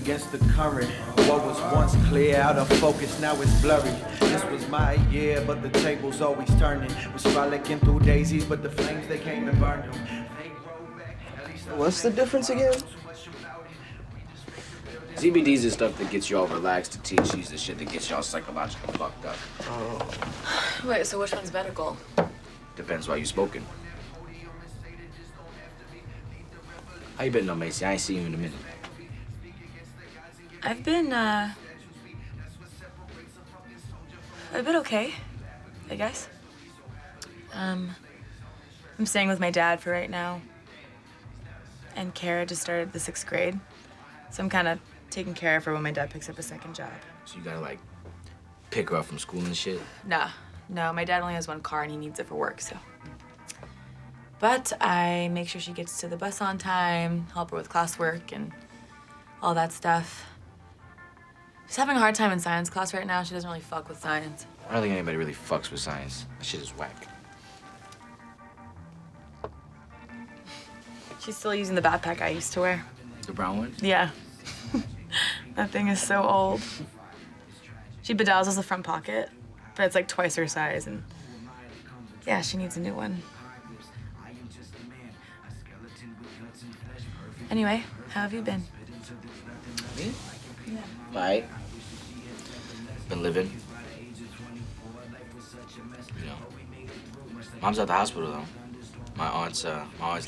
against the current. What was once clear, out of focus, now it's blurry. This was my year, but the table's always turning. Was frolicking through daisies, but the flames, they came and burned them. What's the difference again? CBD's the stuff that gets you all relaxed. The THC's the shit that gets y'all psychologically fucked up. Oh. Wait, so which one's medical? Depends why you smoking. How you been though, Macy? I ain't seen you in a minute. I've been okay, I guess. I'm staying with my dad for right now. And Kara just started the 6th grade. So I'm kind of taking care of her when my dad picks up a second job. So you gotta, like, pick her up from school and shit? Nah, no, my dad only has one car and he needs it for work, so. But I make sure she gets to the bus on time, help her with classwork and all that stuff. She's having a hard time in science class right now. She doesn't really fuck with science. I don't think anybody really fucks with science. That shit is whack. She's still using the backpack I used to wear. The brown one? Yeah. That thing is so old. She bedazzles the front pocket, but it's like twice her size, and yeah, she needs a new one. Anyway, how have you been? Me? Yeah. All right. Been living. You know. Mom's at the hospital, though. My aunt's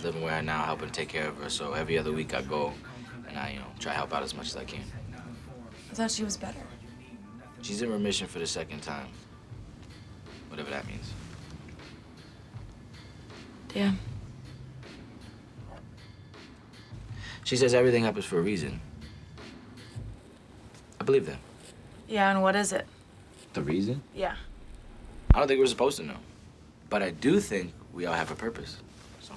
living with her now, helping take care of her, so every other week I go and I, try to help out as much as I can. I thought she was better. She's in remission for the 2nd time. Whatever that means. Damn. She says everything happens for a reason. I believe that. Yeah, and what is it? The reason? Yeah. I don't think we're supposed to know. But I do think we all have a purpose. So.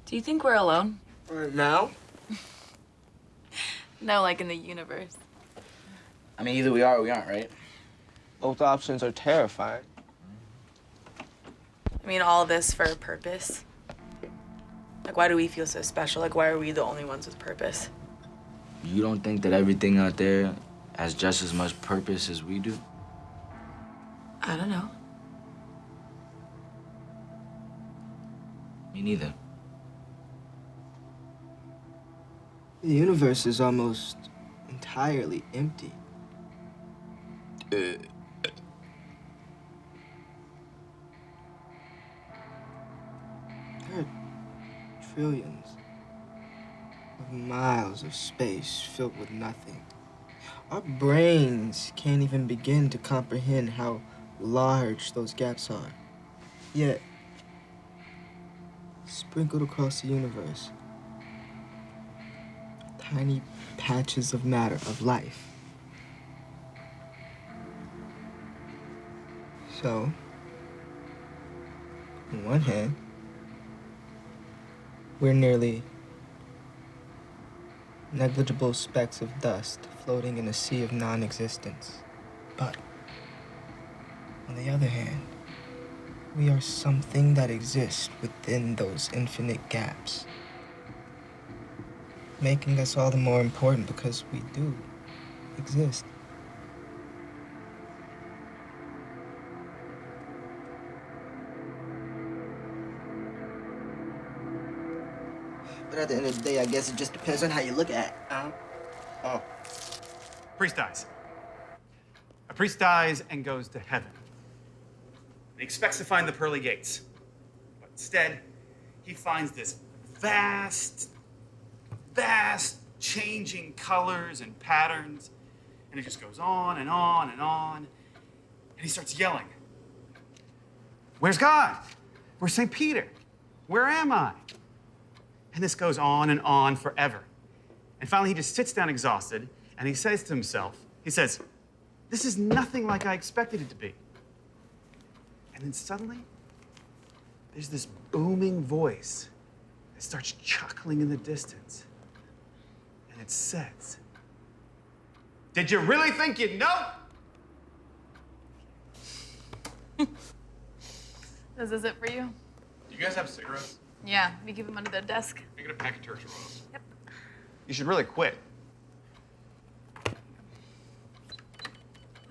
Do you think we're alone? Right now? No, like in the universe. I mean, either we are or we aren't, right? Both options are terrifying. I mean, all this for a purpose. Like, why do we feel so special? Like, why are we the only ones with purpose? You don't think that everything out there has just as much purpose as we do? I don't know. Me neither. The universe is almost entirely empty. There are trillions of miles of space filled with nothing. Our brains can't even begin to comprehend how large those gaps are. Yet, sprinkled across the universe, tiny patches of matter, of life. So, on one hand, we're nearly negligible specks of dust floating in a sea of non-existence. But, on the other hand, we are something that exists within those infinite gaps, making us all the more important because we do exist. But at the end of the day, I guess it just depends on how you look at it. Oh. Priest dies. A priest dies and goes to heaven. He expects to find the pearly gates. But instead, he finds this vast changing colors and patterns. And it just goes on and on and on. And he starts yelling. Where's God? Where's St. Peter? Where am I? And this goes on forever. And finally, he just sits down exhausted, and he says to himself, he says, this is nothing like I expected it to be. And then suddenly, there's this booming voice that starts chuckling in the distance. And it says, did you really think you'd know? Is this it for you? You guys have cigarettes? Yeah, we keep them under the desk. I get a pack of Turkish rolls. Yep. You should really quit.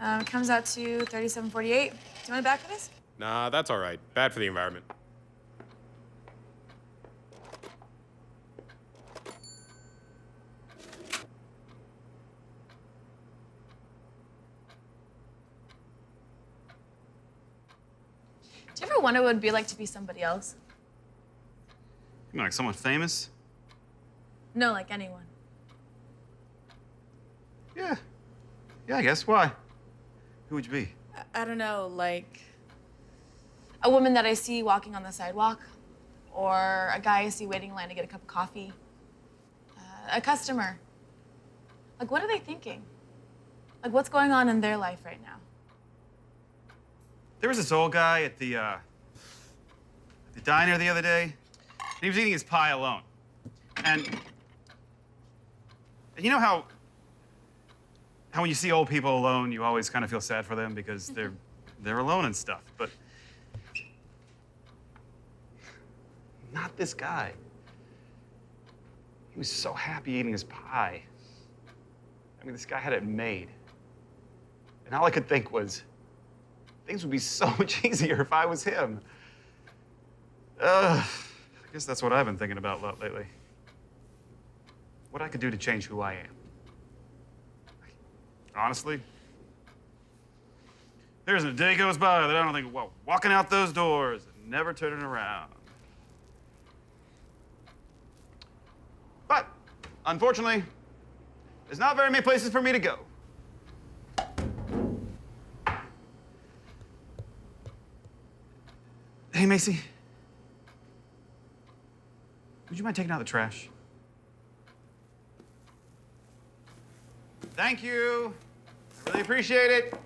It comes out to $37.48. Do you want to back for this? Nah, that's all right. Bad for the environment. Do you ever wonder what it would be like to be somebody else? You mean like someone famous? No, like anyone. Yeah. Yeah, I guess. Why? Who would you be? I don't know, like a woman that I see walking on the sidewalk, or a guy I see waiting in line to get a cup of coffee, a customer. Like, what are they thinking? Like, what's going on in their life right now? There was this old guy at the diner the other day, and he was eating his pie alone. And you know how when you see old people alone, you always kind of feel sad for them because they're alone and stuff. But not this guy. He was so happy eating his pie. I mean, this guy had it made. And all I could think was, things would be so much easier if I was him. I guess that's what I've been thinking about a lot lately. What I could do to change who I am. Honestly, there isn't a day goes by that I don't think, well, walking out those doors and never turning around. But, unfortunately, there's not very many places for me to go. Hey, Macy. Would you mind taking out the trash? Thank you. I really appreciate it.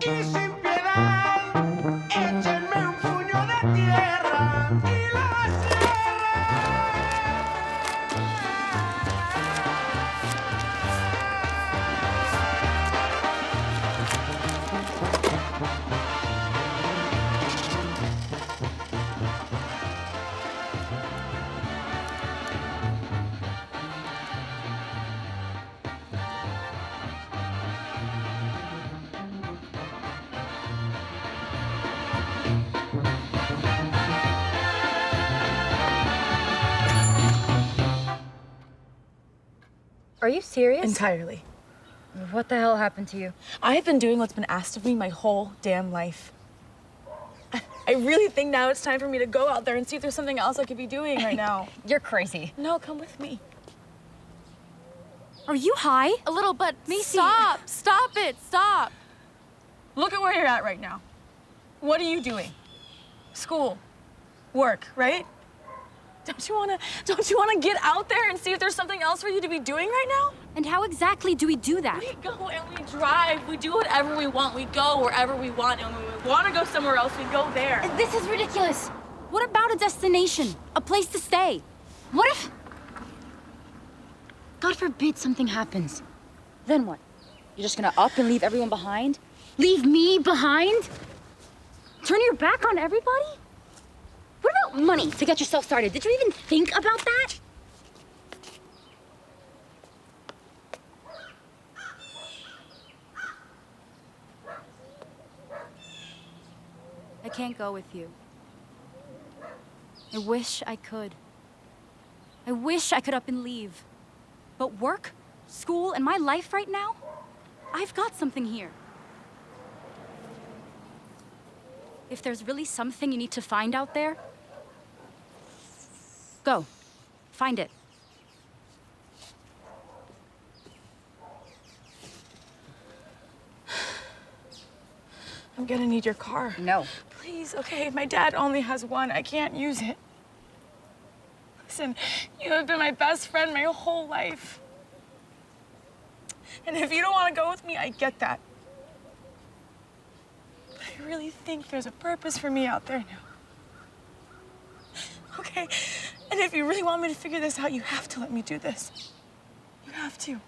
Y sin piedad, échenme un puño de tierra y la Are you serious? Entirely. What the hell happened to you? I have been doing what's been asked of me my whole damn life. I really think now it's time for me to go out there and see if there's something else I could be doing right now. You're crazy. No, come with me. Are you high? A little, but Macy. stop! Stop it! Stop! Look at where you're at right now. What are you doing? School, work, right? Don't you wanna get out there and see if there's something else for you to be doing right now? And how exactly do we do that? We go and we drive. We do whatever we want. We go wherever we want. And when we want to go somewhere else, we go there. This is ridiculous. What about a destination? A place to stay? What if... God forbid something happens. Then what? You're just gonna up and leave everyone behind? Leave me behind? Turn your back on everybody? What about money to get yourself started? Did you even think about that? I can't go with you. I wish I could. I wish I could up and leave. But work, school, and my life right now, I've got something here. If there's really something you need to find out there, go. Find it. I'm gonna need your car. No. Please, okay, my dad only has one. I can't use it. Listen, you have been my best friend my whole life. And if you don't want to go with me, I get that. But I really think there's a purpose for me out there now. Okay? And if you really want me to figure this out, you have to let me do this. You have to.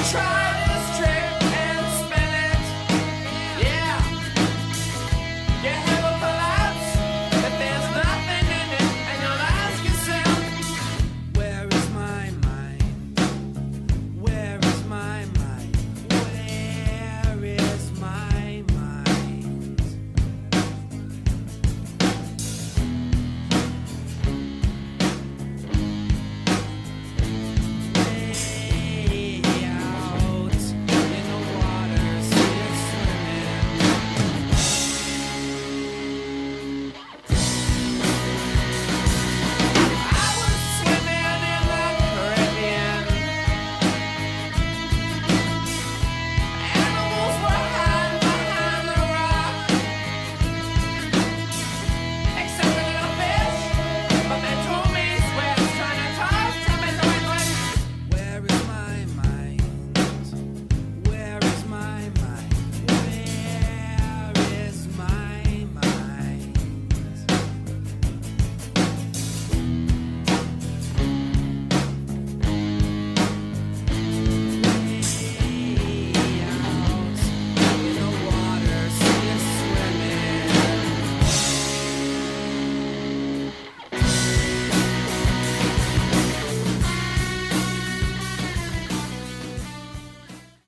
Try